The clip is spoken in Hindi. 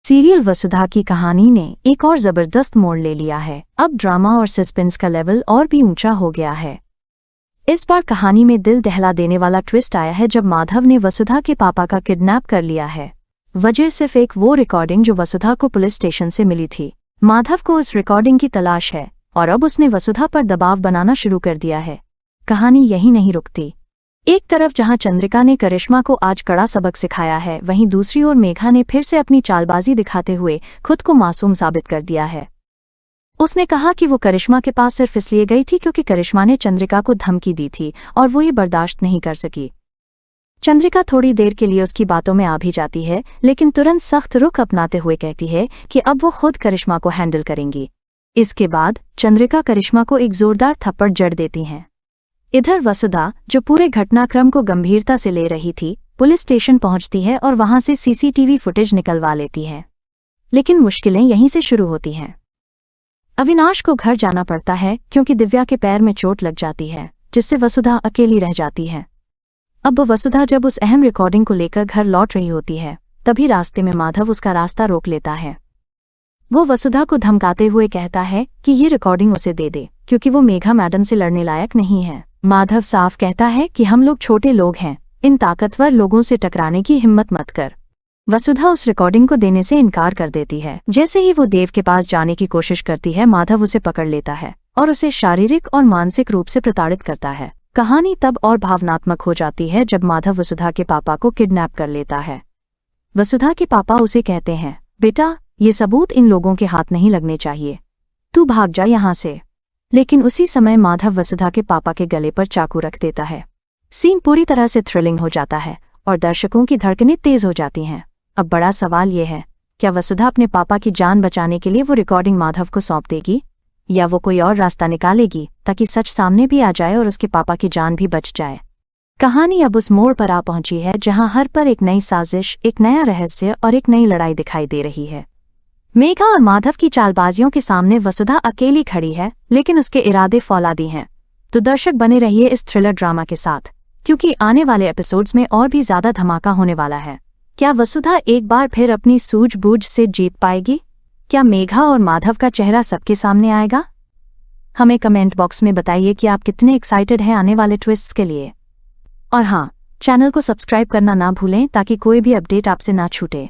सीरियल वसुधा की कहानी ने एक और जबरदस्त मोड़ ले लिया है। अब ड्रामा और सस्पेंस का लेवल और भी ऊंचा हो गया है। इस बार कहानी में दिल दहला देने वाला ट्विस्ट आया है जब माधव ने वसुधा के पापा का किडनैप कर लिया है। वजह सिर्फ एक वो रिकॉर्डिंग जो वसुधा को पुलिस स्टेशन से मिली थी। माधव को उस रिकॉर्डिंग की तलाश है और अब उसने वसुधा पर दबाव बनाना शुरू कर दिया है। कहानी यही नहीं रुकती। एक तरफ जहां चंद्रिका ने करिश्मा को आज कड़ा सबक सिखाया है, वहीं दूसरी ओर मेघा ने फिर से अपनी चालबाजी दिखाते हुए खुद को मासूम साबित कर दिया है। उसने कहा कि वो करिश्मा के पास सिर्फ इसलिए गई थी क्योंकि करिश्मा ने चंद्रिका को धमकी दी थी और वो ये बर्दाश्त नहीं कर सकी। चंद्रिका थोड़ी देर के लिए उसकी बातों में आ भी जाती है, लेकिन तुरंत सख्त रुख अपनाते हुए कहती है कि अब वो खुद करिश्मा को हैंडल करेंगी। इसके बाद चंद्रिका करिश्मा को एक जोरदार थप्पड़ जड़ देती हैं। इधर वसुधा, जो पूरे घटनाक्रम को गंभीरता से ले रही थी, पुलिस स्टेशन पहुंचती है और वहां से सीसीटीवी फुटेज निकलवा लेती है। लेकिन मुश्किलें यहीं से शुरू होती हैं। अविनाश को घर जाना पड़ता है क्योंकि दिव्या के पैर में चोट लग जाती है, जिससे वसुधा अकेली रह जाती है। अब वसुधा जब उस अहम रिकॉर्डिंग को लेकर घर लौट रही होती है, तभी रास्ते में माधव उसका रास्ता रोक लेता है। वो वसुधा को धमकाते हुए कहता है कि ये रिकॉर्डिंग उसे दे दे क्योंकि वो मेघा मैडम से लड़ने लायक नहीं है। माधव साफ कहता है कि हम लोग छोटे लोग हैं, इन ताकतवर लोगों से टकराने की हिम्मत मत कर। वसुधा उस रिकॉर्डिंग को देने से इनकार कर देती है। जैसे ही वो देव के पास जाने की कोशिश करती है, माधव उसे पकड़ लेता है और उसे शारीरिक और मानसिक रूप से प्रताड़ित करता है। कहानी तब और भावनात्मक हो जाती है जब माधव वसुधा के पापा को किडनैप कर लेता है। वसुधा के पापा उसे कहते हैं, बेटा, ये सबूत इन लोगों के हाथ नहीं लगने चाहिए, तू भाग जा यहाँ से। लेकिन उसी समय माधव वसुधा के पापा के गले पर चाकू रख देता है। सीन पूरी तरह से थ्रिलिंग हो जाता है और दर्शकों की धड़कनें तेज हो जाती हैं। अब बड़ा सवाल ये है, क्या वसुधा अपने पापा की जान बचाने के लिए वो रिकॉर्डिंग माधव को सौंप देगी या वो कोई और रास्ता निकालेगी ताकि सच सामने भी आ जाए और उसके पापा की जान भी बच जाए। कहानी अब उस मोड़ पर आ पहुंची है जहां हर पर एक नई साजिश, एक नया रहस्य और एक नई लड़ाई दिखाई दे रही है। मेघा और माधव की चालबाजियों के सामने वसुधा अकेली खड़ी है, लेकिन उसके इरादे फौलादी हैं। तो दर्शक बने रहिए इस थ्रिलर ड्रामा के साथ, क्योंकि आने वाले एपिसोड्स में और भी ज्यादा धमाका होने वाला है। क्या वसुधा एक बार फिर अपनी सूझबूझ से जीत पाएगी? क्या मेघा और माधव का चेहरा सबके सामने आएगा? हमें कमेंट बॉक्स में बताइए कि आप कितने एक्साइटेड हैं आने वाले ट्विस्ट्स के लिए। और हाँ, चैनल को सब्सक्राइब करना ना भूलें ताकि कोई भी अपडेट आपसे ना छूटे।